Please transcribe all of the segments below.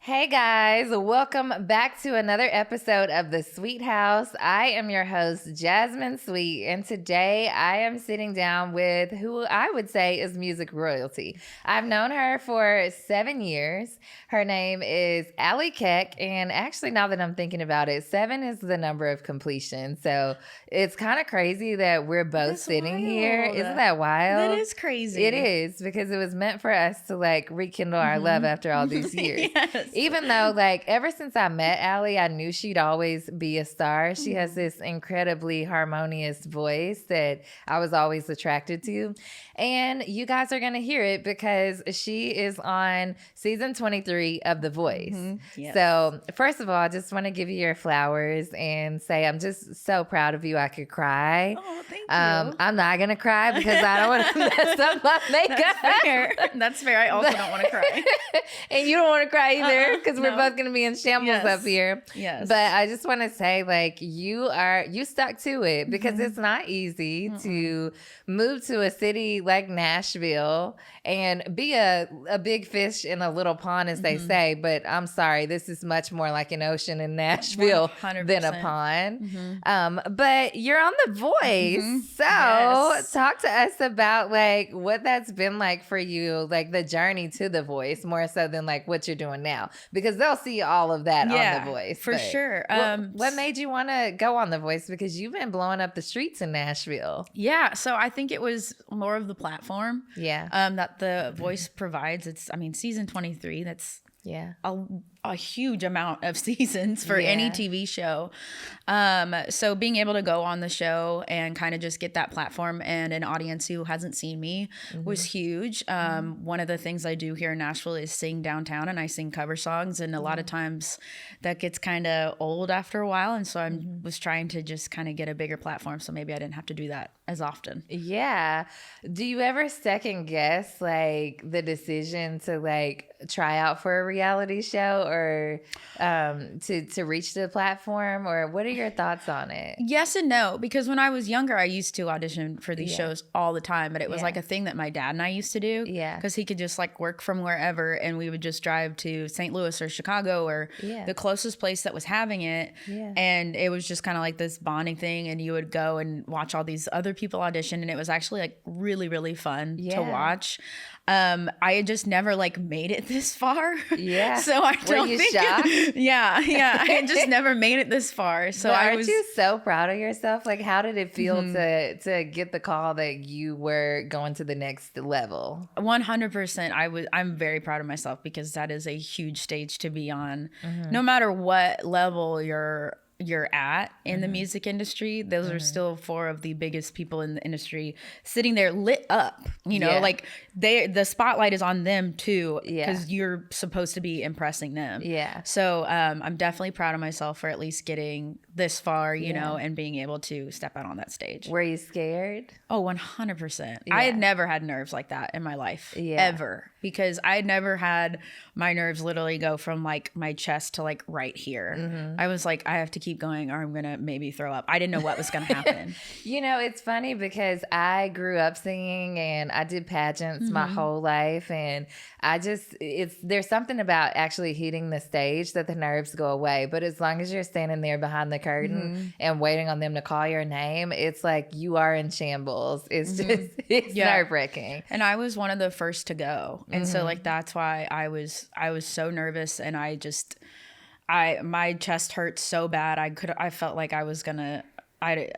Hey guys, welcome back to another episode of The Sweet House. I am your host, Jasmine Sweet, and today I am sitting down with who I would say is music royalty. I've known her for 7 years. Her name is Allie Keck, and actually now that I'm thinking about it, 7 is the number of completion. So it's kind of crazy that we're both sitting here. Isn't that wild? That is crazy. It is, because it was meant for us to like rekindle our love after all these years. Yes. Even though, like, ever since I met Allie, I knew she'd always be a star. She has this incredibly harmonious voice that I was always attracted to. And you guys are going to hear it because she is on season 23 of The Voice. Mm-hmm. Yes. So, first of all, I just want to give you your flowers and say I'm just so proud of you. I could cry. Oh, thank you. I'm not going to cry because I don't want to mess up my makeup. That's fair. That's fair. I also don't want to cry. And you don't want to cry either because we're no. both going to be in shambles up here. Yes. But I just want to say, like, you stuck to it because it's not easy to move to a city like Nashville and be a big fish in a little pond, as they say. But I'm sorry, this is much more like an ocean in Nashville 100%. than a pond. But you're on The Voice. So Yes. talk to us about like what that's been like for you, like the journey to The Voice, more so than like what you're doing now, because they'll see all of that on The Voice. For But sure. what made you want to go on The Voice? Because you've been blowing up the streets in Nashville. Yeah. So I think it was more of the platform Yeah. that The Voice provides. Season 23, that's Yeah. a huge amount of seasons for Yeah. any TV show. So being able to go on the show and kind of just get that platform and an audience who hasn't seen me was huge. One of the things I do here in Nashville is sing downtown, and I sing cover songs. And a lot of times that gets kind of old after a while. And so I was trying to just kind of get a bigger platform. So maybe I didn't have to do that as often. Yeah. Do you ever second guess like the decision to like try out for a reality show or to reach the platform, or what are your thoughts on it? Yes and no, because when I was younger, I used to audition for these shows all the time, but it was Yeah. like a thing that my dad and I used to do. Yeah. Because he could just like work from wherever, and we would just drive to St. Louis or Chicago or Yeah. the closest place that was having it. Yeah. And it was just kind of like this bonding thing, and you would go and watch all these other people audition, and it was actually like really, really fun to Yeah. watch. I had just never like made it this far. Yeah. So I Were don't you think shocked? Yeah. I had just never made it this far. So But I aren't was you so proud of yourself? Like, how did it feel to get the call that you were going to the next level? 100%. I'm very proud of myself because that is a huge stage to be on. No matter what level you're at in the music industry, those are still 4 of the biggest people in the industry sitting there lit up, Yeah. like the spotlight is on them too, Yeah. because you're supposed to be impressing them. Yeah. So I'm definitely proud of myself for at least getting this far, you Yeah. know, and being able to step out on that stage. Were you scared? Oh, 100%. Yeah. I had never had nerves like that in my life, Yeah. ever, because I had never had my nerves literally go from like my chest to like right here. I was like, I have to keep going or I'm going to maybe throw up. I didn't know what was going to happen. You know, it's funny because I grew up singing and I did pageants my whole life. And there's something about actually hitting the stage that the nerves go away. But as long as you're standing there behind the curtain and waiting on them to call your name, it's like you are in shambles. It's just, it's nerve wracking. And I was one of the first to go. And so like, that's why I was so nervous, and my chest hurt so bad. I felt like I was gonna,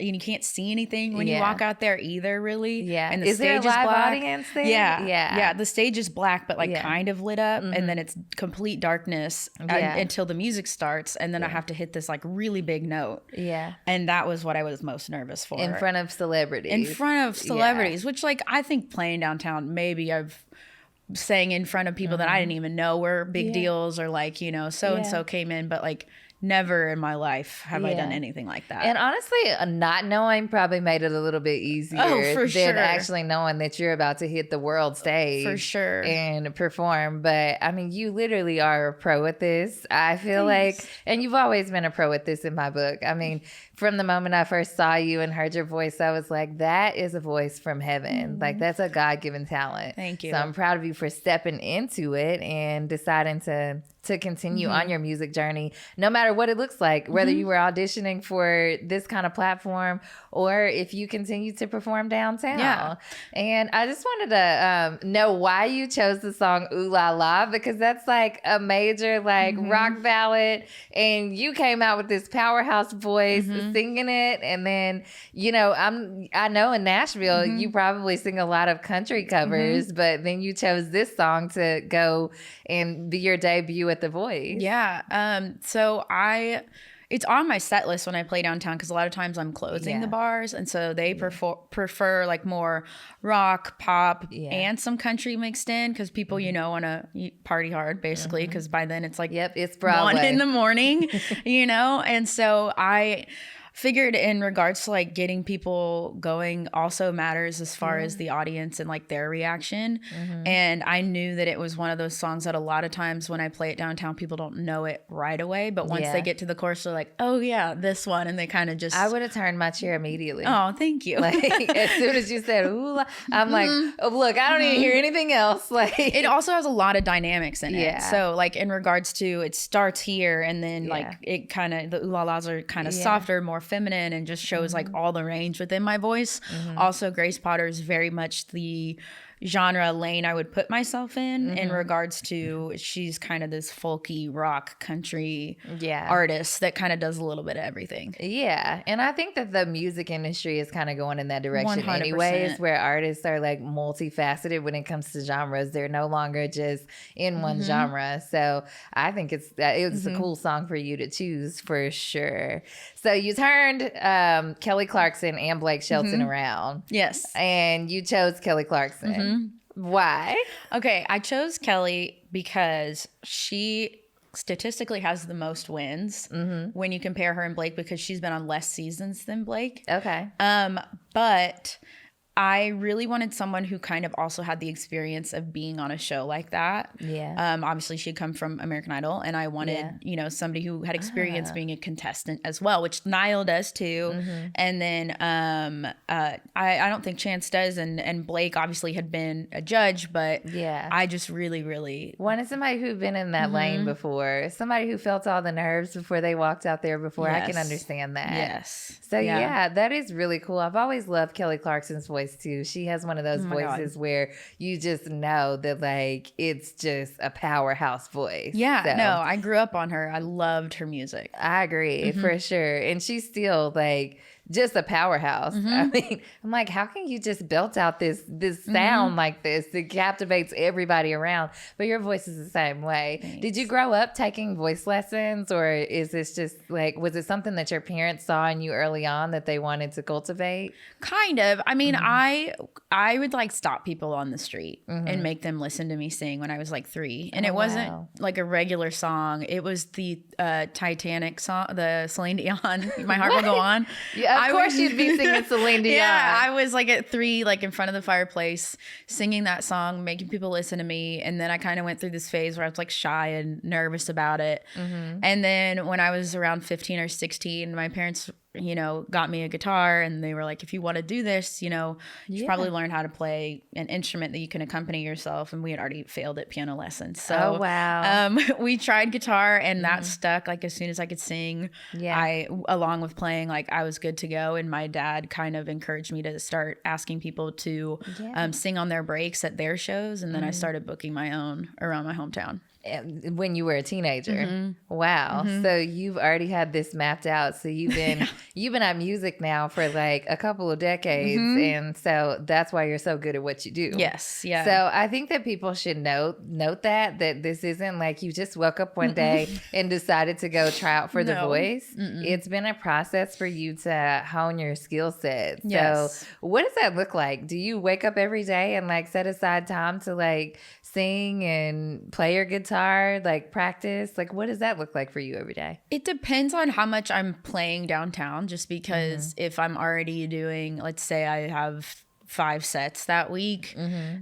you can't see anything when you walk out there either, really. Yeah. And the Is there stage a live is black. audience there? Yeah. Yeah. Yeah. The stage is black, but like Yeah. kind of lit up. And then it's complete darkness until the music starts. And then I have to hit this like really big note. Yeah. And that was what I was most nervous for. In front of celebrities. In front of celebrities, which like I think playing downtown, maybe I've sang in front of people that I didn't even know were big deals, or like, you know, so and so came in, but like never in my life have I done anything like that. And honestly, not knowing probably made it a little bit easier for than sure. actually knowing that you're about to hit the world stage. For sure. And perform. But I mean, you literally are a pro at this. I feel Thanks. like, and you've always been a pro at this in my book. I mean, from the moment I first saw you and heard your voice, I was like, that is a voice from heaven. Like, that's a God-given talent. Thank you. So I'm proud of you for stepping into it and deciding to to continue on your music journey, no matter what it looks like, whether you were auditioning for this kind of platform or if you continue to perform downtown. Yeah. And I just wanted to know why you chose the song Ooh La La, because that's like a major like rock ballad, and you came out with this powerhouse voice singing it. And then, you know, I know in Nashville you probably sing a lot of country covers, but then you chose this song to go and be your debut at The Voice. Yeah. So it's on my set list when I play downtown, because a lot of times I'm closing the bars, and so they prefer like more rock, pop, and some country mixed in, because people, you know, want to party hard basically, because by then it's like it's Broadway. 1 in the morning, you know, and so I figured in regards to like getting people going also matters as far as the audience and like their reaction. And I knew that it was one of those songs that a lot of times when I play it downtown, people don't know it right away, but once they get to the chorus, they're like, oh yeah, this one, and they kind of just... I would have turned my chair immediately. Oh, thank you. Like as soon as you said ooh, I'm like, oh, look, I don't even hear anything else. Like it also has a lot of dynamics in it. So like in regards to, it starts here, and then like it kind of, the ooh la las are kind of softer, more feminine, and just shows like all the range within my voice. Also, Grace Potter is very much the genre lane I would put myself in regards to, she's kind of this folky rock country artist that kind of does a little bit of everything. Yeah. And I think that the music industry is kind of going in that direction 100%. anyways, where artists are like multifaceted when it comes to genres. They're no longer just in one genre. So I think it's a cool song for you to choose for sure. So you turned Kelly Clarkson and Blake Shelton around. Yes. And you chose Kelly Clarkson. Why? Okay, I chose Kelly because she statistically has the most wins when you compare her and Blake, because she's been on less seasons than Blake. Okay. But I really wanted someone who kind of also had the experience of being on a show like that. Yeah. Obviously, she'd come from American Idol, and I wanted, you know, somebody who had experience being a contestant as well, which Niall does too. And then I don't think Chance does, and Blake obviously had been a judge, but I just really wanted somebody who'd been in that lane before, somebody who felt all the nerves before they walked out there before. I can understand that. Yes. So yeah, that is really cool. I've always loved Kelly Clarkson's voice too. She has one of those voices where you just know that like it's just a powerhouse voice. Yeah, so, no, I grew up on her. I loved her music. I agree for sure. And she's still like just a powerhouse. I mean, I'm like, how can you just belt out this sound like this that captivates everybody around? But your voice is the same way. Thanks. Did you grow up taking voice lessons, or is this just like, was it something that your parents saw in you early on that they wanted to cultivate? Kind of. I mean, I would like stop people on the street and make them listen to me sing when I was like 3. And it wasn't like a regular song. It was the Titanic song, the Celine Dion, My Heart Will Go On. Yeah, of course you'd be singing Celine Dion. Yeah, I was like at 3, like in front of the fireplace, singing that song, making people listen to me. And then I kind of went through this phase where I was like shy and nervous about it. And then when I was around 15 or 16, my parents, you know, got me a guitar, and they were like, if you want to do this, you know, you should probably learn how to play an instrument that you can accompany yourself. And we had already failed at piano lessons. So we tried guitar, and that stuck. Like as soon as I could sing, I, along with playing, like I was good to go. And my dad kind of encouraged me to start asking people to sing on their breaks at their shows. And then I started booking my own around my hometown. When you were a teenager. Wow. So you've already had this mapped out. So you've been at music now for like a couple of decades. And so that's why you're so good at what you do. Yes. Yeah. So I think that people should note that this isn't like you just woke up one day and decided to go try out for The Voice. It's been a process for you to hone your skill set. So what does that look like? Do you wake up every day and like set aside time to like sing and play your guitar, like practice? Like what does that look like for you every day? It depends on how much I'm playing downtown, just because if I'm already doing, let's say I have 5 sets that week,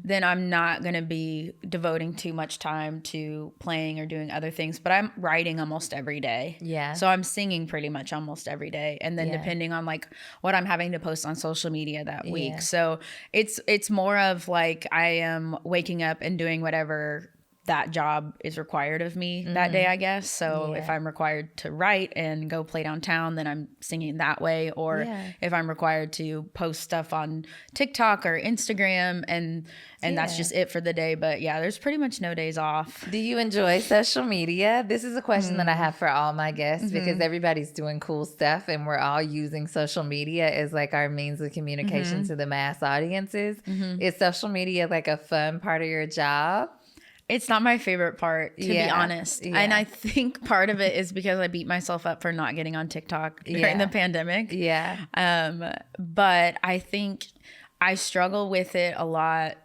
then I'm not going to be devoting too much time to playing or doing other things. But I'm writing almost every day. Yeah. So I'm singing pretty much almost every day. And then depending on like what I'm having to post on social media that week. So it's more of like I am waking up and doing whatever that job is required of me that day, I guess. So if I'm required to write and go play downtown, then I'm singing that way. Or if I'm required to post stuff on TikTok or Instagram, and that's just it for the day. But yeah, there's pretty much no days off. Do you enjoy social media? This is a question that I have for all my guests because everybody's doing cool stuff and we're all using social media as like our means of communication to the mass audiences. Is social media like a fun part of your job? It's not my favorite part, to be honest. And I think part of it is because I beat myself up for not getting on TikTok during the pandemic. But I think I struggle with it a lot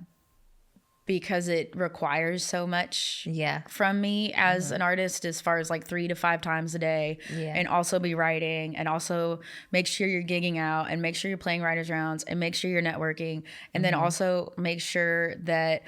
because it requires so much from me as an artist, as far as like 3 to 5 times a day, and also be writing, and also make sure you're gigging out, and make sure you're playing writers rounds, and make sure you're networking, and then also make sure that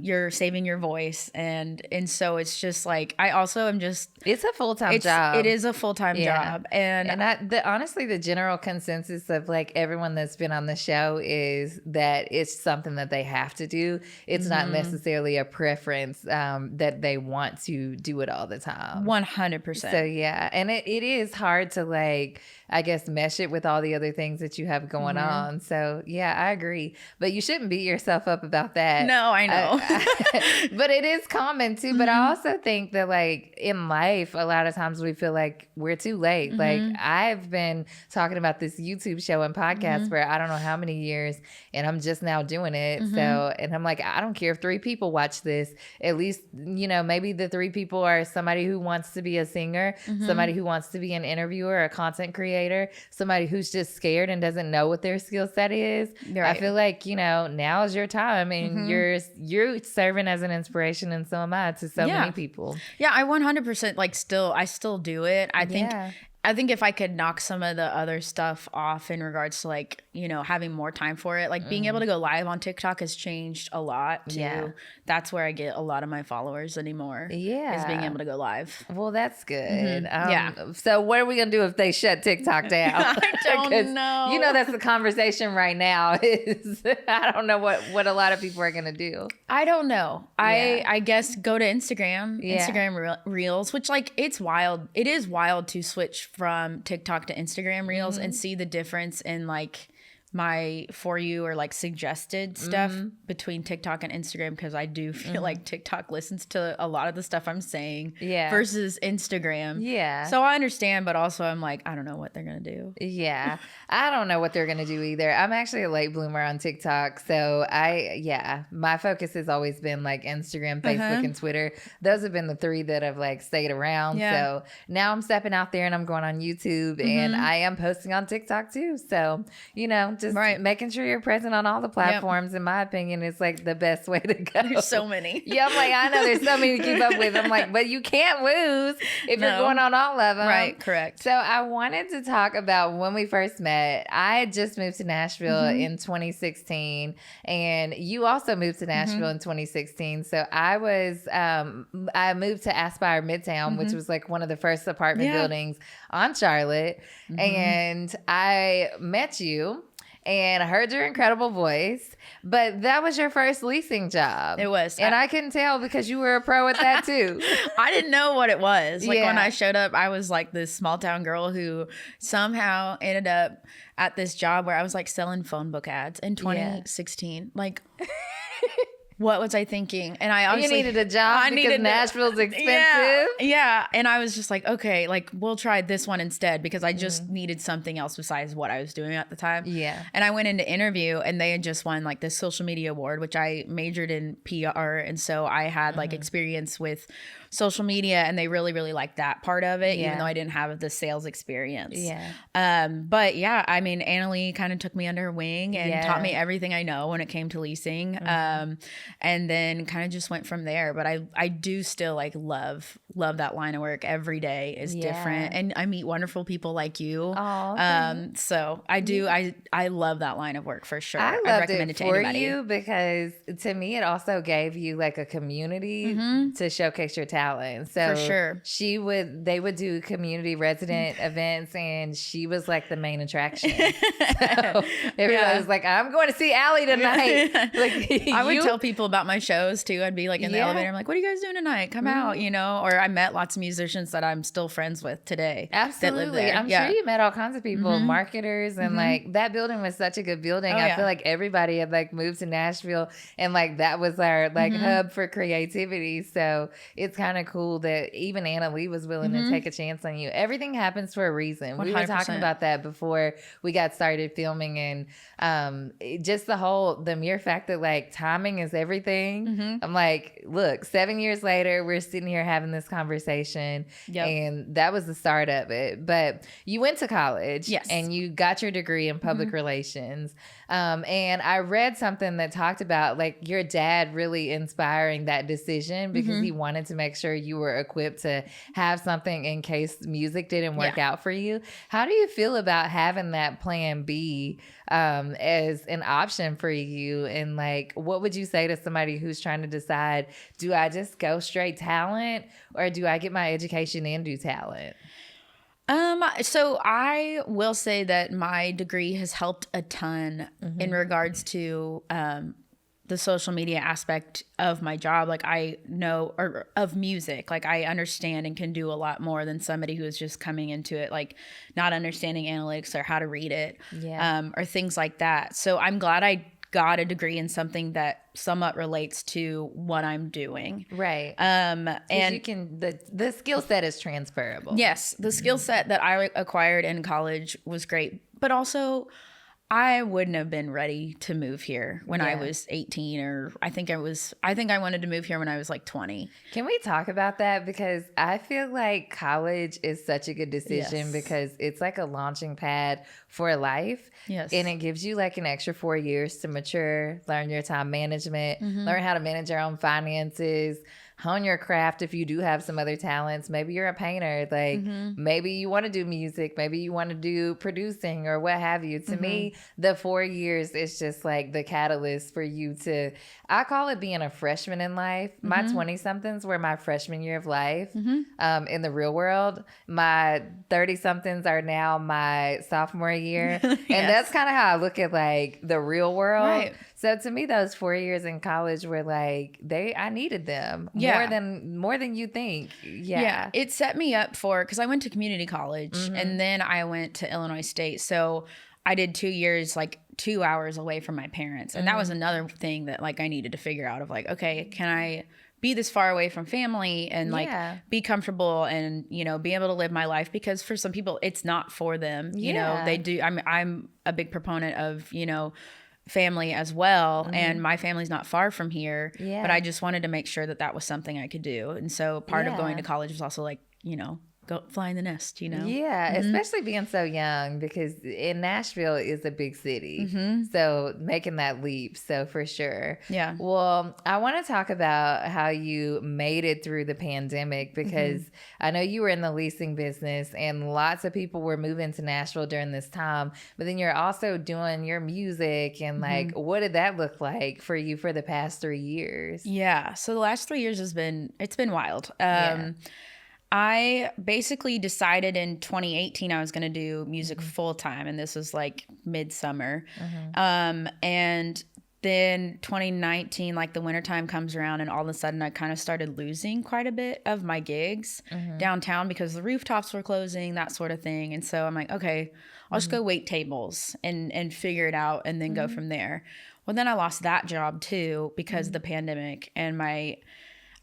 you're saving your voice, and so it's just like, I also am just, it's a full-time job. It is a full-time job, and honestly, the general consensus of like everyone that's been on the show is that it's something that they have to do. It's not necessarily a preference that they want to do it all the time. 100%. So yeah, and it is hard to like, I guess, mesh it with all the other things that you have going on. So yeah, I agree. But you shouldn't beat yourself up about that. No, I know. But it is common too. But I also think that like in life, a lot of times we feel like we're too late. Like I've been talking about this YouTube show and podcast for I don't know how many years, and I'm just now doing it. So, and I'm like, I don't care if 3 people watch this. At least, you know, maybe the 3 people are somebody who wants to be a singer, somebody who wants to be an interviewer, a content creator, somebody who's just scared and doesn't know what their skill set is. I feel like, you know, now is your time, and you're serving as an inspiration, and so am I, to so many people. Yeah, I 100% like I still do it. I think if I could knock some of the other stuff off in regards to like, you know, having more time for it, like being able to go live on TikTok has changed a lot too. Yeah. That's where I get a lot of my followers anymore. Yeah. Is being able to go live. Well, that's good. So what are we going to do if they shut TikTok down? I don't know. You know, that's the conversation right now is I don't know what a lot of people are going to do. I don't know. I guess go to Instagram, Instagram Reels, which like it's wild. It is wild to switch from TikTok to Instagram Reels and see the difference in like my For You or like suggested stuff between TikTok and Instagram, because I do feel like TikTok listens to a lot of the stuff I'm saying versus Instagram. Yeah. So I understand, but also I'm like, I don't know what they're going to do. Yeah. I don't know what they're going to do either. I'm actually a late bloomer on TikTok. So my focus has always been like Instagram, Facebook, and Twitter. Those have been the 3 that have like stayed around. So now I'm stepping out there and I'm going on YouTube and I am posting on TikTok too. So, you know, just making sure you're present on all the platforms, in my opinion, is like the best way to go. There's so many. Yeah, I'm like, I know there's so many to keep up with. I'm like, but you can't lose if you're going on all of them. Right, correct. So I wanted to talk about when we first met. I had just moved to Nashville in 2016, and you also moved to Nashville in 2016. So I moved to Aspire Midtown, which was like one of the first apartment buildings on Charlotte, and I met you. And I heard your incredible voice, but that was your first leasing job. It was. And I couldn't tell because you were a pro at that too. I didn't know what it was. Like when I showed up, I was like this small town girl who somehow ended up at this job where I was like selling phone book ads in 2016. Like... What was I thinking? And I obviously... You needed a job because Nashville's expensive? Yeah. And I was just like, okay, like we'll try this one instead because I just needed something else besides what I was doing at the time. Yeah. And I went into interview and they had just won like this social media award, which I majored in PR. And so I had like experience with social media and they really, really liked that part of it, even though I didn't have the sales experience. But yeah, I mean, Annalie kind of took me under her wing and taught me everything I know when it came to leasing. And then kind of just went from there. But I do still like love that line of work. Every day is different. And I meet wonderful people like you. So I do, I love that line of work for sure. I loved it for you because to me, it also gave you like a community to showcase your talent talent. So For sure. they would do community resident events, and she was like the main attraction. So everybody was like, I'm going to see Allie tonight. Like, I would tell people about my shows too. I'd be like in the elevator. I'm like, what are you guys doing tonight? Come out, you know? Or I met lots of musicians that I'm still friends with today. Absolutely. That live there. I'm sure you met all kinds of people, marketers, and like that building was such a good building. I feel like everybody had like moved to Nashville, and like that was our like hub for creativity. So it's kind of cool that even Anna Lee was willing to take a chance on you. Everything happens for a reason. 100%. We were talking about that before we got started filming, and just the mere fact that like timing is everything. I'm like, look, 7 years later, we're sitting here having this conversation, and that was the start of it. But you went to college, and you got your degree in public relations. And I read something that talked about like your dad really inspiring that decision because he wanted to make sure you were equipped to have something in case music didn't work out for you. How do you feel about having that plan B as an option for you? And like, what would you say to somebody who's trying to decide, do I just go straight talent, or do I get my education and do talent? So I will say that my degree has helped a ton in regards to the social media aspect of my job. Like I know, or of music, like I understand and can do a lot more than somebody who is just coming into it, like not understanding analytics or how to read it, or things like that. So I'm glad I got a degree in something that somewhat relates to what I'm doing. Right. And you can, the skill set is transferable. Yes. The skill set that I acquired in college was great, but also I wouldn't have been ready to move here when I was 18, or I think I wanted to move here when I was like 20. Can we talk about that? Because I feel like college is such a good decision because it's like a launching pad for life. Yes. And it gives you like an extra 4 years to mature, learn your time management, learn how to manage your own finances, hone your craft if you do have some other talents. Maybe you're a painter. Like maybe you want to do music. Maybe you want to do producing or what have you. To me, the 4 years is just like the catalyst for you to, I call it being a freshman in life. My 20-somethings were my freshman year of life in the real world. My 30-somethings are now my sophomore year. And that's kind of how I look at like the real world. Right. So to me, those 4 years in college were like, I needed them more than you think. Yeah. It set me up for, because I went to community college and then I went to Illinois State. So I did 2 years, like 2 hours away from my parents. And that was another thing that like I needed to figure out of like, okay, can I be this far away from family and like be comfortable and, you know, be able to live my life? Because for some people it's not for them, you know, they do. I'm a big proponent of, you know, family as well, and my family's not far from here, but I just wanted to make sure that that was something I could do. And so part of going to college was also like, you know, go fly in the nest, you know? Yeah, especially being so young, because in Nashville is a big city. So making that leap. So for sure. Yeah. Well, I want to talk about how you made it through the pandemic, because I know you were in the leasing business and lots of people were moving to Nashville during this time, but then you're also doing your music, and like, what did that look like for you for the past 3 years? Yeah. So the last 3 years it's been wild. I basically decided in 2018 I was going to do music full time, and this was like midsummer. And then 2019, like the wintertime comes around, and all of a sudden I kind of started losing quite a bit of my gigs downtown because the rooftops were closing, that sort of thing. And so I'm like, okay, I'll just go wait tables and figure it out and then go from there. Well, then I lost that job too because of the pandemic, and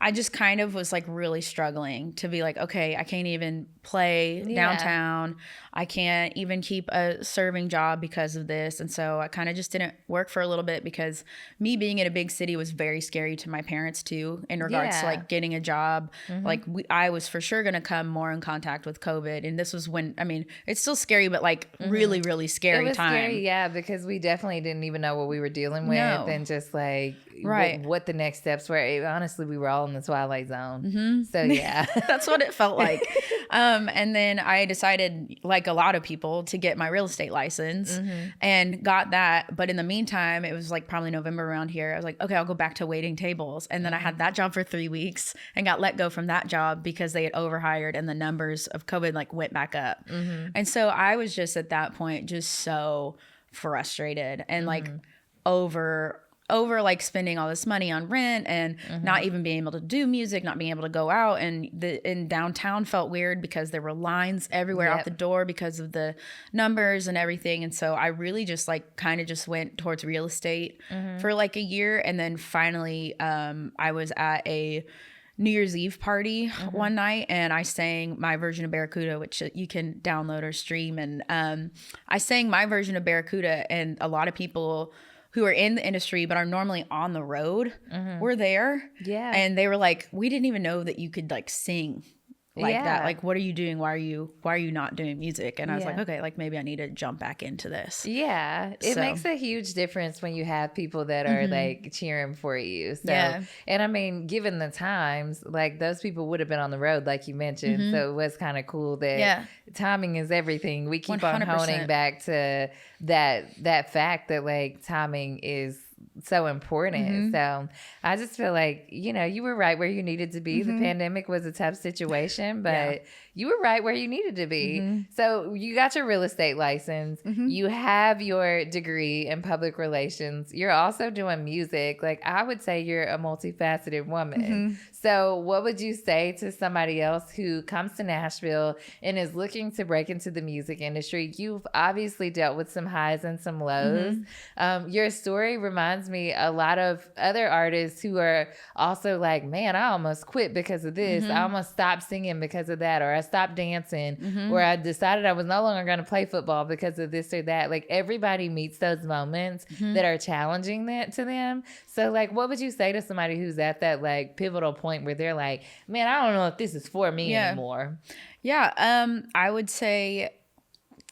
I just kind of was like really struggling to be like, okay, I can't even play downtown. I can't even keep a serving job because of this. And so I kind of just didn't work for a little bit, because me being in a big city was very scary to my parents too, in regards to like getting a job. Like I was for sure going to come more in contact with COVID. And this was when, I mean, it's still scary, but like really, really scary it was time. Scary, yeah, because we definitely didn't even know what we were dealing with. And just like, Right. what the next steps were. Honestly, we were all in the twilight zone. So yeah. That's what it felt like. And then I decided, like a lot of people, to get my real estate license and got that. But in the meantime, it was like probably November around here. I was like, okay, I'll go back to waiting tables. And then I had that job for 3 weeks and got let go from that job because they had overhired and the numbers of COVID like went back up. And so I was just at that point just so frustrated and like over like spending all this money on rent and not even being able to do music, not being able to go out. And in downtown felt weird because there were lines everywhere out the door because of the numbers and everything. And so I really just like kind of just went towards real estate for like a year. And then finally I was at a New Year's Eve party one night and I sang my version of Barracuda, which you can download or stream. And I sang my version of Barracuda, and a lot of people who are in the industry but are normally on the road were there. Yeah. And they were like, we didn't even know that you could like sing like that. Like, what are you doing? Why are you not doing music? And I was like, okay, like maybe I need to jump back into this. Yeah. It makes a huge difference when you have people that are like cheering for you. So, and I mean, given the times, like those people would have been on the road, like you mentioned. So it was kind of cool that timing is everything. We keep 100%. On honing back to that fact that like timing is so important. So I just feel like, you know, you were right where you needed to be. The pandemic was a tough situation, but you were right where you needed to be. So you got your real estate license. You have your degree in public relations. You're also doing music. Like I would say you're a multifaceted woman. So what would you say to somebody else who comes to Nashville and is looking to break into the music industry? You've obviously dealt with some highs and some lows. Your story reminds me a lot of other artists who are also like, man, I almost quit because of this. I almost stopped singing because of that, or I stopped dancing, or I decided I was no longer going to play football because of this or that. Like everybody meets those moments that are challenging that to them. So like, what would you say to somebody who's at that like pivotal point where they're like, man, I don't know if this is for me anymore? I would say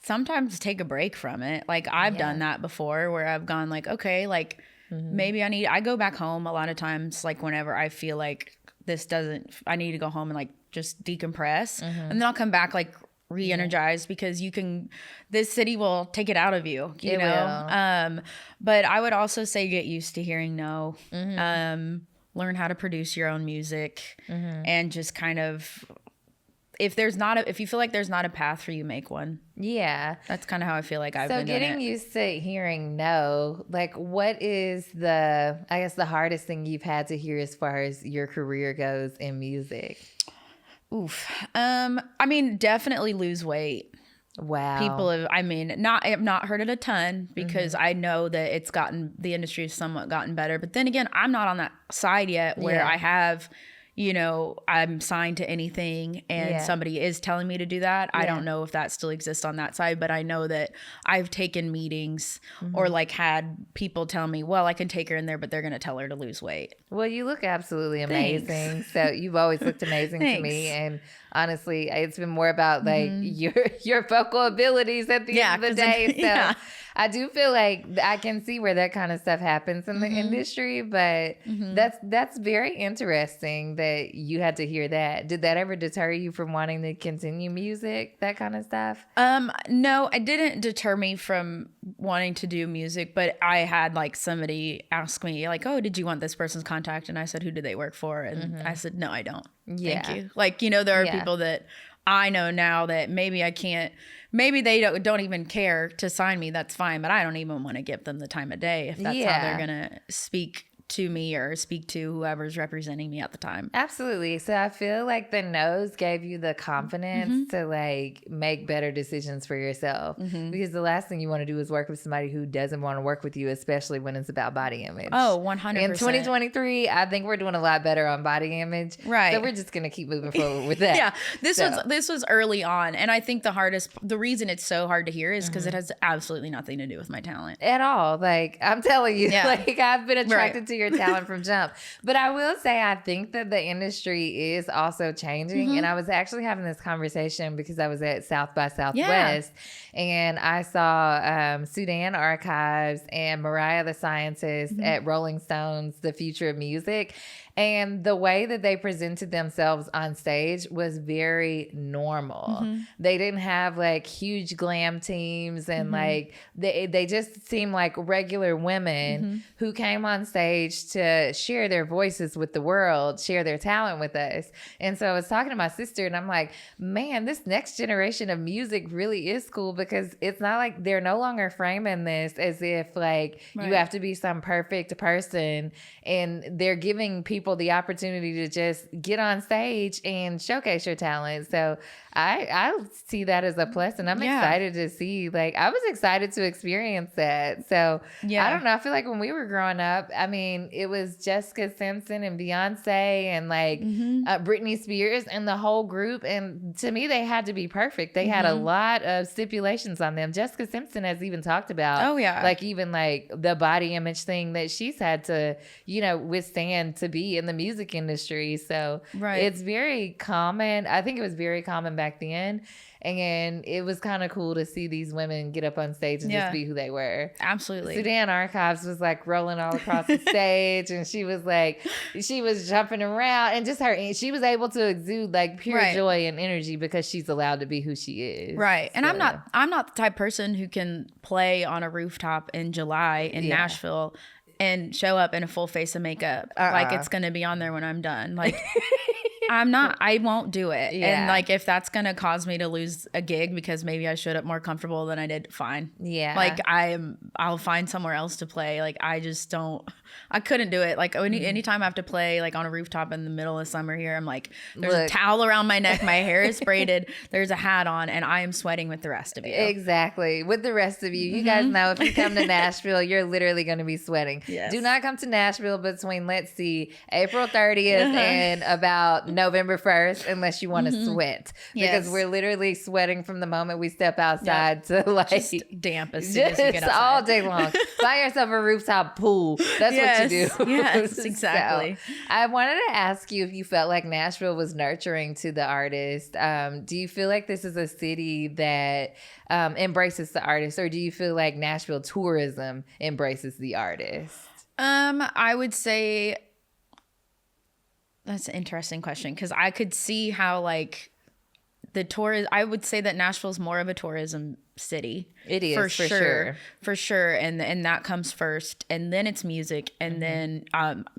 sometimes take a break from it. Like I've done that before where I've gone like, okay, like maybe I go back home a lot of times, like whenever I feel like I need to go home and like just decompress. And then I'll come back like re-energized because this city will take it out of you, you know? But I would also say get used to hearing no. Learn how to produce your own music and just kind of, if you feel like there's not a path for you, make one. Yeah. That's kind of how I feel like I've been doing it. So getting used to hearing no, like what is the hardest thing you've had to hear as far as your career goes in music? I mean, definitely lose weight. Wow. I've not heard it a ton because I know that the industry has somewhat gotten better. But then again, I'm not on that side yet where I have, you know, I'm signed to anything and somebody is telling me to do that. I don't know if that still exists on that side, but I know that I've taken meetings or like had people tell me, well, I can take her in there, but they're going to tell her to lose weight. Well, you look absolutely amazing. Thanks. So you've always looked amazing to me. And honestly, it's been more about like your vocal abilities at the end of the day. So I do feel like I can see where that kind of stuff happens in the industry, but that's very interesting that you had to hear that. Did that ever deter you from wanting to continue music, that kind of stuff? No, it didn't deter me from wanting to do music, but I had like somebody ask me like, oh, did you want this person's contact? And I said, who do they work for? And I said, no, I don't. Thank you. Like, you know, there are people that I know now that maybe I can't, maybe they don't even care to sign me. That's fine. But I don't even want to give them the time of day if that's how they're going to speak to me or speak to whoever's representing me at the time. Absolutely. So I feel like the no's gave you the confidence to like make better decisions for yourself, because the last thing you want to do is work with somebody who doesn't want to work with you, especially when it's about body image. Oh, 100%. In 2023, I think we're doing a lot better on body image. Right. So we're just going to keep moving forward with that. This was early on. And I think the reason it's so hard to hear is because it has absolutely nothing to do with my talent. At all. Like I'm telling you, like I've been attracted to your talent from jump. But I will say, I think that the industry is also changing. And I was actually having this conversation because I was at South by Southwest and I saw Sudan Archives and Mariah the Scientist at Rolling Stone's The Future of Music. And the way that they presented themselves on stage was very normal. They didn't have like huge glam teams and like they just seemed like regular women who came on stage to share their voices with the world, share their talent with us. And so I was talking to my sister and I'm like, man, this next generation of music really is cool because it's not like they're no longer framing this as if like you have to be some perfect person, and they're giving people the opportunity to just get on stage and showcase your talent. So I see that as a plus, and I'm excited to see, like, I was excited to experience that. So I don't know. I feel like when we were growing up, I mean, it was Jessica Simpson and Beyonce and like Britney Spears and the whole group. And to me, they had to be perfect. They had a lot of stipulations on them. Jessica Simpson has even talked about, like even like the body image thing that she's had to, you know, withstand to be in the music industry. So it's very common. I think it was very common back then. And it was kind of cool to see these women get up on stage and just be who they were. Absolutely. Sudan Archives was like rolling all across the stage, and she was jumping around, and just she was able to exude like pure joy and energy because she's allowed to be who she is. Right. And so. I'm not the type of person who can play on a rooftop in July in Nashville and show up in a full face of makeup. Like it's going to be on there when I'm done. Like I won't do it. Yeah. And like, if that's going to cause me to lose a gig because maybe I showed up more comfortable than I did, fine. Yeah. Like I'll find somewhere else to play. Like I couldn't do it. Like anytime I have to play like on a rooftop in the middle of summer here, I'm like, there's a towel around my neck. My hair is braided. There's a hat on, and I am sweating with the rest of you. Exactly. With the rest of you. You guys know if you come to Nashville, you're literally going to be sweating. Yes. Do not come to Nashville between, let's see, April 30th and about November 1st, unless you want to sweat, because we're literally sweating from the moment we step outside to like just damp as soon as you get outside. All day long. Find yourself a rooftop pool. That's what you do. Yes, exactly. So, I wanted to ask you if you felt like Nashville was nurturing to the artist. Do you feel like this is a city that embraces the artist, or do you feel like Nashville tourism embraces the artist? I would say that's an interesting question, because I could see how like I would say that Nashville's more of a tourism city. It is for sure. And that comes first, and then it's music, and then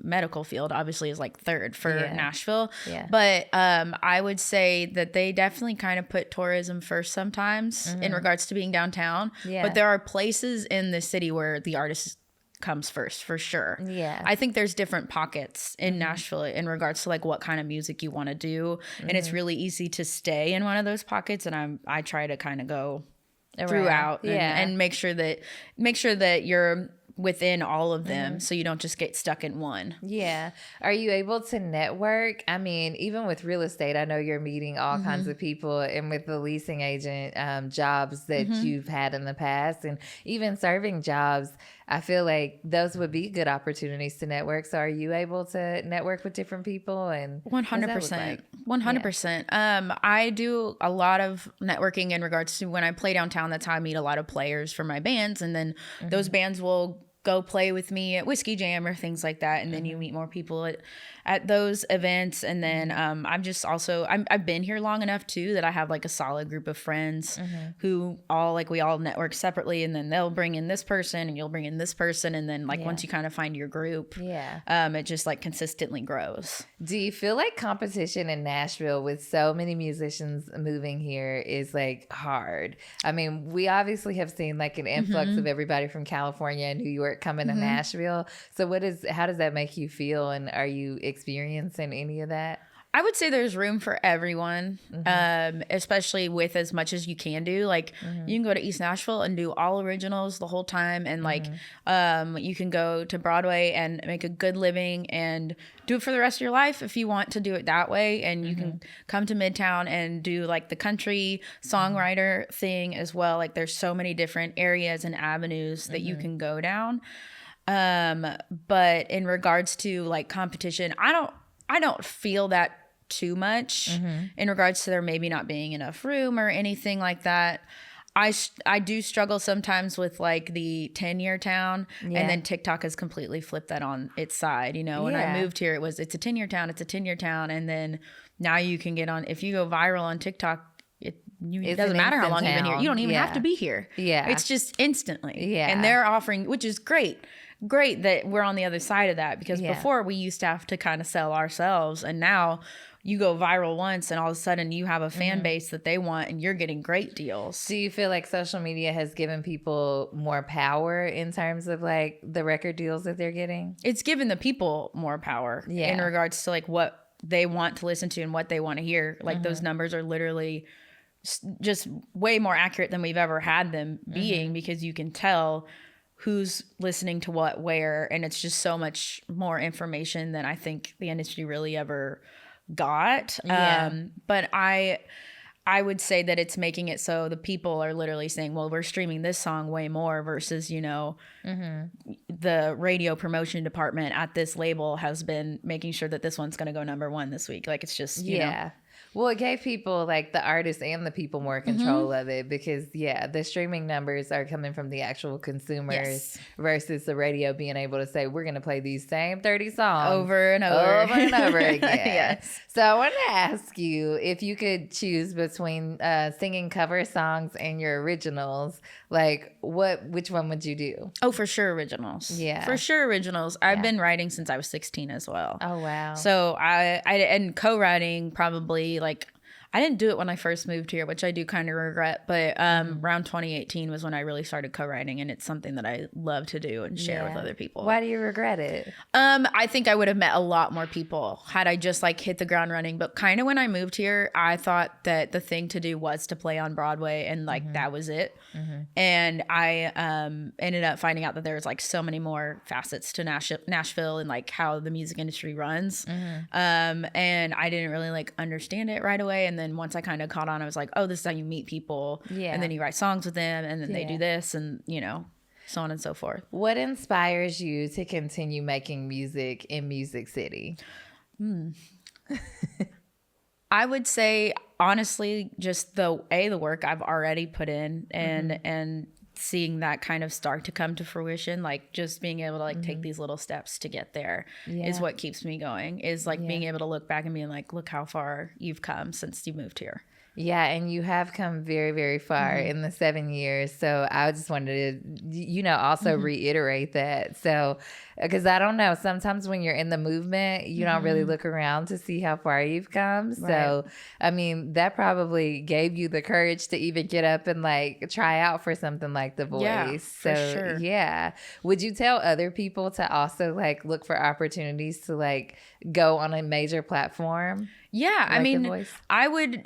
medical field obviously is like third for Nashville. Yeah. But I would say that they definitely kind of put tourism first sometimes in regards to being downtown. Yeah. But there are places in the city where the artists comes first, for sure. Yeah. I think there's different pockets in Nashville in regards to like what kind of music you want to do. And it's really easy to stay in one of those pockets. And I try to kind of go throughout and make sure that you're within all of them, so you don't just get stuck in one. Yeah. Are you able to network? I mean, even with real estate, I know you're meeting all kinds of people, and with the leasing agent jobs that you've had in the past, and even serving jobs, I feel like those would be good opportunities to network. So are you able to network with different people? And 100%. 100%. I do a lot of networking in regards to when I play downtown. That's how I meet a lot of players for my bands. And then those bands will go play with me at Whiskey Jam or things like that. And then you meet more people at those events. And then I've been here long enough too that I have like a solid group of friends who we all network separately, and then they'll bring in this person and you'll bring in this person. And then once you kind of find your group, it just like consistently grows. Do you feel like competition in Nashville with so many musicians moving here is like hard? I mean, we obviously have seen like an influx of everybody from California and New York coming to Nashville. So how does that make you feel? And are you experiencing any of that? I would say there's room for everyone, especially with as much as you can do. Like you can go to East Nashville and do all originals the whole time. And you can go to Broadway and make a good living and do it for the rest of your life if you want to do it that way. And you can come to Midtown and do like the country songwriter thing as well. Like there's so many different areas and avenues that you can go down. But in regards to like competition, I don't feel that too much in regards to there maybe not being enough room or anything like that. I do struggle sometimes with like the 10-year town, and then TikTok has completely flipped that on its side. You know, when I moved here, it's a 10-year town, and then now you can get on, if you go viral on TikTok, it doesn't matter how long you've been here. You don't even have to be here. Yeah, it's just instantly. Yeah, and they're offering, which is great that we're on the other side of that, because before we used to have to kind of sell ourselves, and now you go viral once and all of a sudden you have a fan base that they want and you're getting great deals. Do you feel like social media has given people more power in terms of like the record deals that they're getting? It's given the people more power in regards to like what they want to listen to and what they want to hear. Like those numbers are literally just way more accurate than we've ever had them being, because you can tell who's listening to what where, and it's just so much more information than I think the industry really ever got. But I would say that it's making it so the people are literally saying, well, we're streaming this song way more, versus, you know, the radio promotion department at this label has been making sure that this one's going to go #1 this week. Like, it's just, you know. Well, it gave people, like the artists and the people, more control of it, because the streaming numbers are coming from the actual consumers versus the radio being able to say, we're going to play these same 30 songs over and over again. So I want to ask you, if you could choose between singing cover songs and your originals, like which one would you do? Oh, for sure originals. Yeah. For sure originals. I've been writing since I was 16 as well. Oh, wow. So and co-writing probably, like, I didn't do it when I first moved here, which I do kind of regret, but around 2018 was when I really started co-writing, and it's something that I love to do and share with other people. Why do you regret it? I think I would have met a lot more people had I just like hit the ground running, but kind of when I moved here, I thought that the thing to do was to play on Broadway, and like that was it. And I ended up finding out that there was like so many more facets to Nashville and like how the music industry runs. And I didn't really like understand it right away. And then once I kind of caught on, I was like, oh, this is how you meet people. And then you write songs with them, and then they do this, and, you know, so on and so forth. What inspires you to continue making music in Music City? I would say, honestly, just the work I've already put in, and seeing that kind of start to come to fruition, like just being able to like take these little steps to get there is what keeps me going, is like being able to look back and being like, look how far you've come since you moved here. Yeah, and you have come very, very far in the 7 years. So I just wanted to, you know, also reiterate that. So, because I don't know, sometimes when you're in the movement, you don't really look around to see how far you've come. So, I mean, that probably gave you the courage to even get up and like try out for something like The Voice. Yeah, for sure. Yeah. Would you tell other people to also like look for opportunities to like go on a major platform? Yeah, like I mean,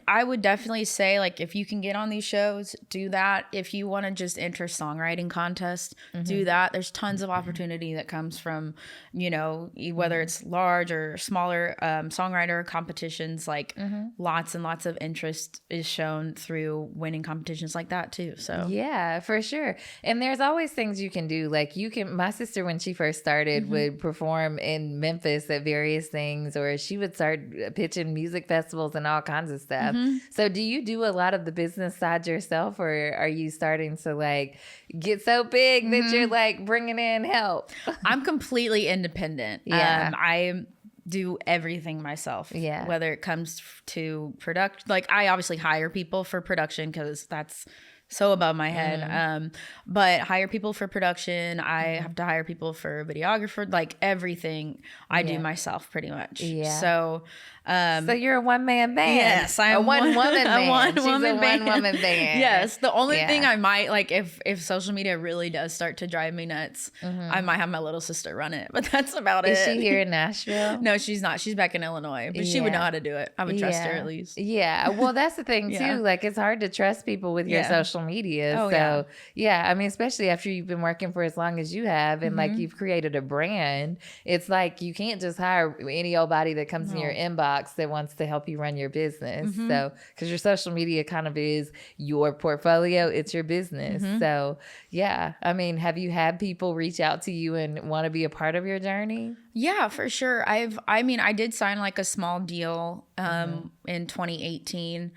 I would definitely say, like, if you can get on these shows, do that. If you want to just enter songwriting contests, do that. There's tons of opportunity that comes from, you know, whether it's large or smaller songwriter competitions, like lots and lots of interest is shown through winning competitions like that too. So yeah, for sure. And there's always things you can do. Like my sister, when she first started, would perform in Memphis at various things, or she would start pitching music festivals and all kinds of stuff. So do you do a lot of the business side yourself, or are you starting to like get so big that you're like bringing in help? I'm completely independent. I do everything myself. Yeah. Whether it comes to production, like I obviously hire people for production because that's so above my head. But hire people for production. I have to hire people for videographer, like everything I do myself pretty much. Yeah. So you're a one-man band. Yes, I'm a one-woman band. One-woman band. Yes. The only thing I might, like, if social media really does start to drive me nuts, I might have my little sister run it. But that's about it. Is she here in Nashville? No, she's not. She's back in Illinois. But she would know how to do it. I would trust her at least. Yeah. Well, that's the thing too. Like, it's hard to trust people with your social media. Oh, So yeah, I mean, especially after you've been working for as long as you have and like Mhm. you've created a brand, it's like you can't just hire any old body that comes in your No. inbox that wants to help you run your business. Mhm. So, because your social media kind of is your portfolio, it's your business. Mhm. So yeah, I mean, have you had people reach out to you and want to be a part of your journey? Yeah, for sure. I did sign like a small deal in 2018,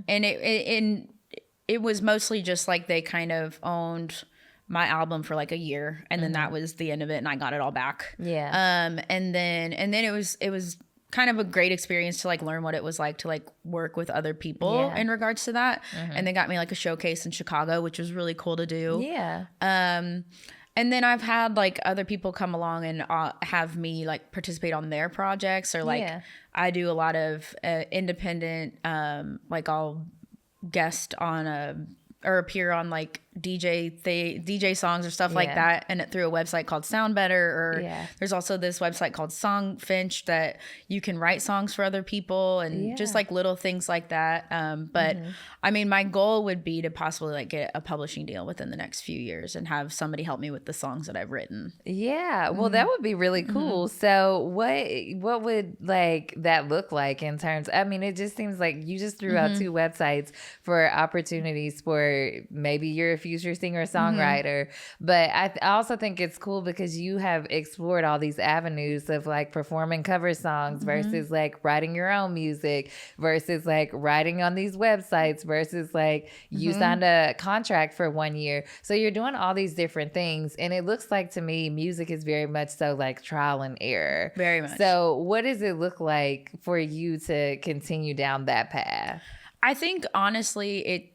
and it was mostly just like they kind of owned my album for like a year, and then that was the end of it, and I got it all back. Yeah. And then it was kind of a great experience to like learn what it was like to like work with other people Yeah. in regards to that. And they got me like a showcase in Chicago, which was really cool to do. Yeah. And then I've had like other people come along and have me like participate on their projects, or like I do a lot of independent, like I'll guest on or appear on like DJ songs or stuff like that, and it through a website called Sound Better, or there's also this website called Songfinch that you can write songs for other people, and just like little things like that. But I mean, my goal would be to possibly like get a publishing deal within the next few years and have somebody help me with the songs that I've written. Yeah, well, that would be really cool. So what would like that look like in terms? I mean, it just seems like you just threw out 2 websites for opportunities for maybe you're a future singer songwriter, but I also think it's cool because you have explored all these avenues of like performing cover songs versus like writing your own music versus like writing on these websites versus like you signed a contract for 1 year. So you're doing all these different things, and it looks like to me music is very much so like trial and error. Very much. So what does it look like for you to continue down that path? I think honestly,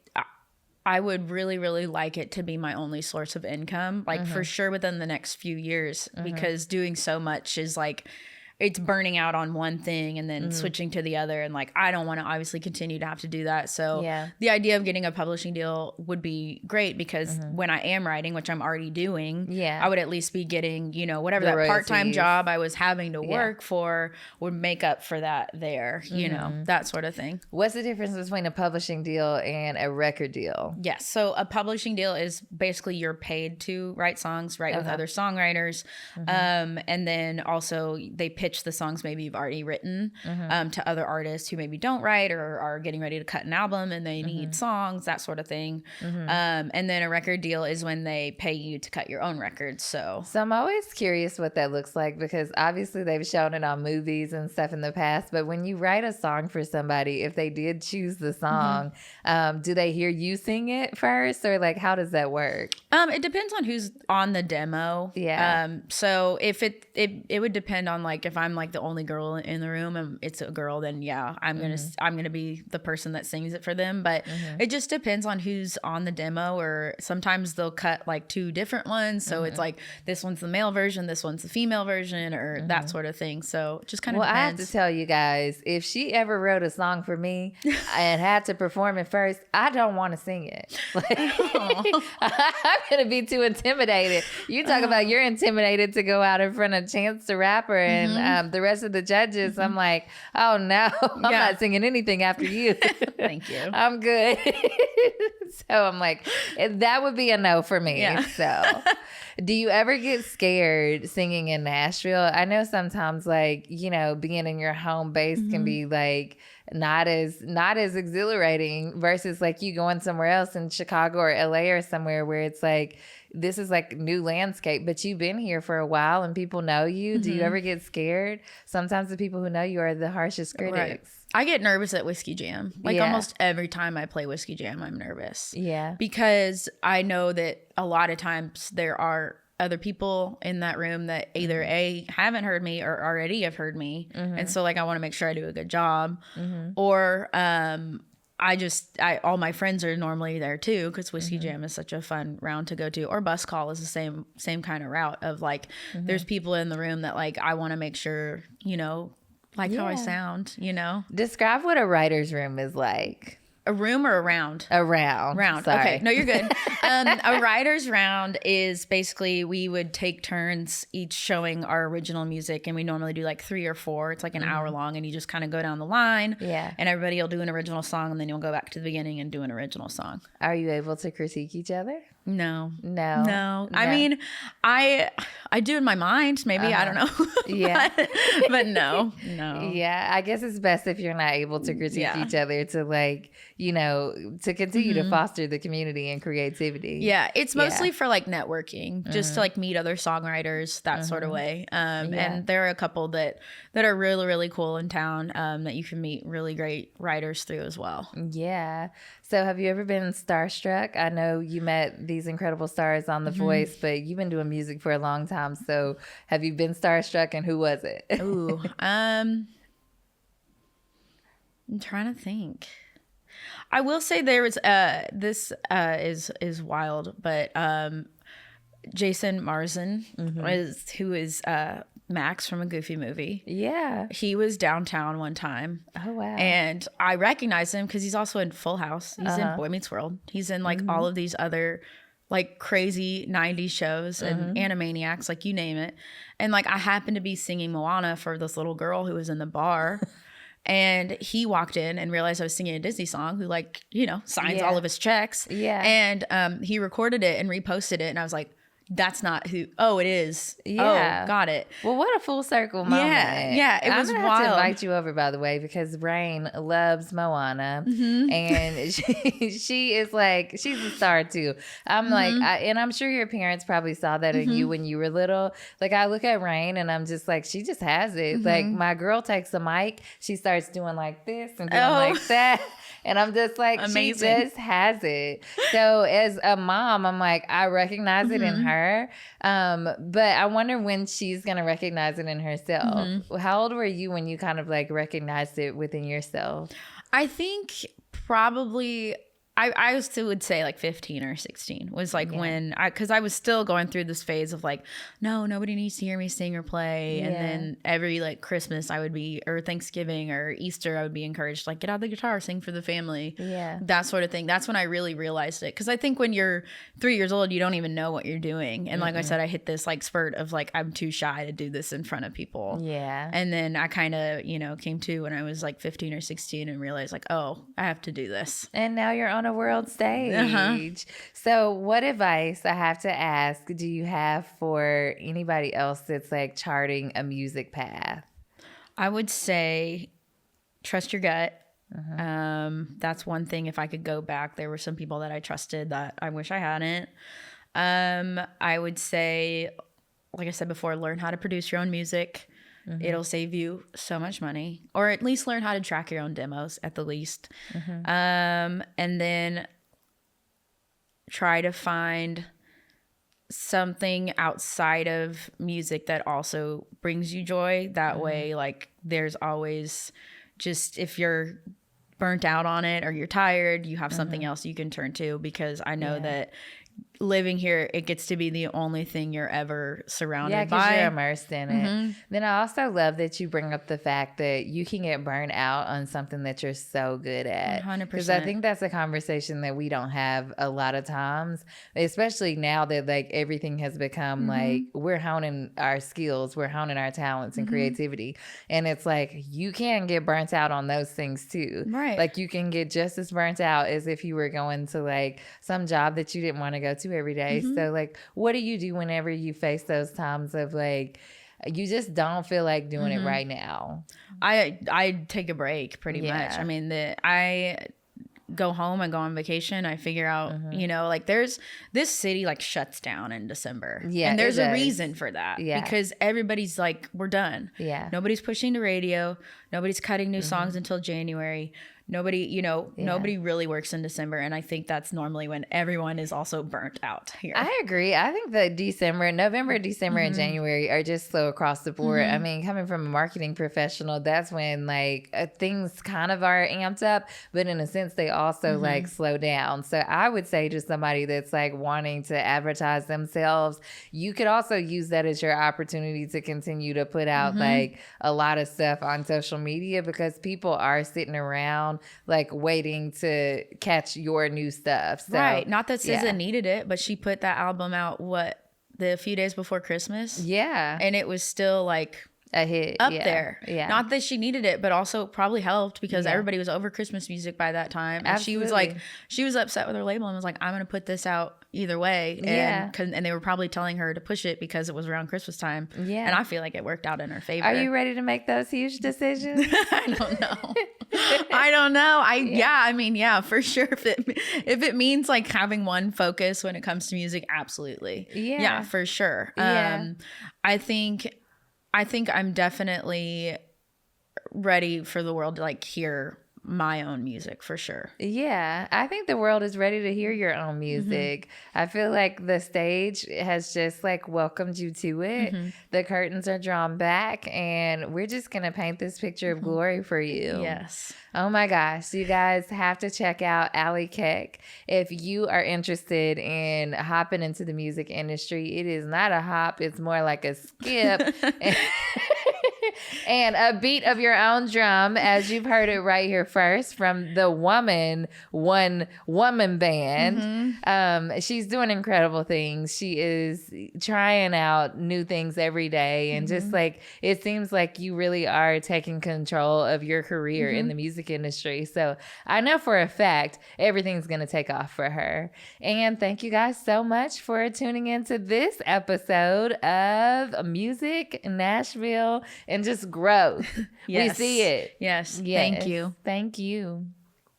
I would really, really like it to be my only source of income, like for sure within the next few years, because doing so much is like, it's burning out on one thing and then switching to the other. And like, I don't want to obviously continue to have to do that. So the idea of getting a publishing deal would be great, because when I am writing, which I'm already doing, I would at least be getting, you know, whatever that part-time job I was having to work for would make up for that there, you know, that sort of thing. What's the difference between a publishing deal and a record deal? Yes. So a publishing deal is basically you're paid to write songs, write with other songwriters. And then also they pitch the songs maybe you've already written to other artists who maybe don't write or are getting ready to cut an album and they need songs, that sort of thing. And then a record deal is when they pay you to cut your own records. So I'm always curious what that looks like, because obviously they've shown it on movies and stuff in the past, but when you write a song for somebody, if they did choose the song, do they hear you sing it first, or like how does that work? It depends on who's on the demo. So if it would depend on like, if I'm like the only girl in the room and it's a girl, then I'm gonna be the person that sings it for them. But it just depends on who's on the demo, or sometimes they'll cut like 2 different ones, so it's like this one's the male version, this one's the female version, or that sort of thing. So it just kind of depends. I have to tell you guys, if she ever wrote a song for me and had to perform it first, I don't want to sing it. Like, I'm gonna be too intimidated. You talk about you're intimidated to go out in front of Chance the Rapper and the rest of the judges. I'm like, oh no, I'm not singing anything after you. Thank you. I'm good. So I'm like, that would be a no for me. So do you ever get scared singing in Nashville? I know sometimes like, you know, being in your home base can be like not as exhilarating versus like you going somewhere else in Chicago or LA or somewhere where it's like, this is like new landscape, but you've been here for a while and people know you. Do you ever get scared? Sometimes the people who know you are the harshest critics. Right. I get nervous at Whiskey Jam. Like almost every time I play Whiskey Jam, I'm nervous. Yeah. Because I know that a lot of times there are other people in that room that either A, haven't heard me or already have heard me. And so like I want to make sure I do a good job. Or all my friends are normally there too, because Whiskey Jam is such a fun round to go to. Or Bus Call is the same kind of route of like there's people in the room that like I want to make sure, you know, like how I sound, you know. Describe what a writer's room is like. A room or a round? A round. Round. Sorry. Okay. No, you're good. A writer's round is basically we would take turns each showing our original music, and we normally do like 3 or 4. It's like an hour long, and you just kind of go down the line. Yeah. And everybody will do an original song, and then you'll go back to the beginning and do an original song. Are you able to critique each other? No. No. I mean, I do in my mind, maybe. I don't know. Yeah. but no. Yeah. I guess it's best if you're not able to critique each other to like, you know, to continue to foster the community and creativity. Yeah. It's mostly for like networking, just to like meet other songwriters, that sort of way. And there are a couple that are really, really cool in town that you can meet really great writers through as well. Yeah. So have you ever been starstruck? I know you met these incredible stars on The Voice, but you've been doing music for a long time. So have you been starstruck, and who was it? Ooh, I'm trying to think. I will say there was this is wild, but Jason Marsden who is Max from A Goofy Movie. Yeah. He was downtown one time. Oh, wow. And I recognized him because he's also in Full House. He's in Boy Meets World. He's in like all of these other like crazy 90s shows and Animaniacs, like you name it. And like I happened to be singing Moana for this little girl who was in the bar. And he walked in and realized I was singing a Disney song, who like, you know, signs all of his checks. Yeah. And he recorded it and reposted it. And I was like, that's not who. Oh, it is. Yeah. Oh, got it. Well, what a full circle moment. Yeah. It was I'm gonna wild. have to invite you over, by the way, because Rain loves Moana, and she is like, she's a star too. I'm like, and I'm sure your parents probably saw that in you when you were little. Like I look at Rain and I'm just like, she just has it. Like my girl takes a mic, she starts doing like this and doing like that. And I'm just like, amazing. She just has it. So as a mom, I'm like, I recognize it in her. But I wonder when she's going to recognize it in herself. How old were you when you kind of like recognized it within yourself? I think probably I still would say like 15 or 16 was like when because I was still going through this phase of like, no, nobody needs to hear me sing or play. And then every like Christmas I would be, or Thanksgiving or Easter, I would be encouraged, like, get out the guitar, sing for the family. Yeah. That sort of thing. That's when I really realized it. Cause I think when you're 3 years old, you don't even know what you're doing. And like I said, I hit this like spurt of like, I'm too shy to do this in front of people. Yeah. And then I kind of, you know, came to when I was like 15 or 16 and realized like, oh, I have to do this. And now you're on a world stage. So what advice, I have to ask, do you have for anybody else that's like charting a music path? I would say trust your gut. That's one thing. If I could go back, there were some people that I trusted that I wish I hadn't. I would say, like I said before, learn how to produce your own music. It'll save you so much money, or at least learn how to track your own demos at the least. And then try to find something outside of music that also brings you joy. That way, like, there's always just, if you're burnt out on it or you're tired, you have something else you can turn to, because I know that living here, it gets to be the only thing you're ever surrounded by. Yeah, because you're immersed in it. Then I also love that you bring up the fact that you can get burnt out on something that you're so good at. 100%. Because I think that's a conversation that we don't have a lot of times, especially now that like everything has become like, we're honing our skills, we're honing our talents and creativity. And it's like, you can get burnt out on those things too. Right. Like you can get just as burnt out as if you were going to like some job that you didn't want to go to every day. So like, what do you do whenever you face those times of like, you just don't feel like doing it right now? I take a break pretty much. I mean, I go home and go on vacation. I figure out, you know, like this city like shuts down in December. Yeah. And there's a reason for that. Yeah. Because everybody's like, we're done. Yeah. Nobody's pushing the radio. Nobody's cutting new songs until January. Nobody, you know, nobody really works in December. And I think that's normally when everyone is also burnt out here. I agree. I think that November, December, and January are just slow across the board. I mean, coming from a marketing professional, that's when like things kind of are amped up, but in a sense, they also like slow down. So I would say to somebody that's like wanting to advertise themselves, you could also use that as your opportunity to continue to put out like a lot of stuff on social media, because people are sitting around around, like waiting to catch your new stuff. So, right. Not that SZA needed it, but she put that album out, the few days before Christmas? Yeah. And it was still like a hit up there. Yeah. Not that she needed it, but also probably helped because everybody was over Christmas music by that time. And she was upset with her label and was like, I'm going to put this out either way. And they were probably telling her to push it because it was around Christmas time. Yeah. And I feel like it worked out in her favor. Are you ready to make those huge decisions? I don't know. I don't know. I mean, for sure. If it means like having one focus when it comes to music, absolutely. Yeah, for sure. I think I'm definitely ready for the world to like hear my own music for sure. Yeah, I think the world is ready to hear your own music. I feel like the stage has just like welcomed you to it. The curtains are drawn back and we're just going to paint this picture of glory for you. Yes. Oh my gosh. You guys have to check out Allie Keck. If you are interested in hopping into the music industry, it is not a hop. It's more like a skip. And a beat of your own drum, as you've heard it right here first from the One Woman Band. She's doing incredible things. She is trying out new things every day. And just like, it seems like you really are taking control of your career in the music industry. So I know for a fact, everything's going to take off for her. And thank you guys so much for tuning into this episode of Music Nashville and just growth. Yes. We see it. Yes. Thank you. Thank you.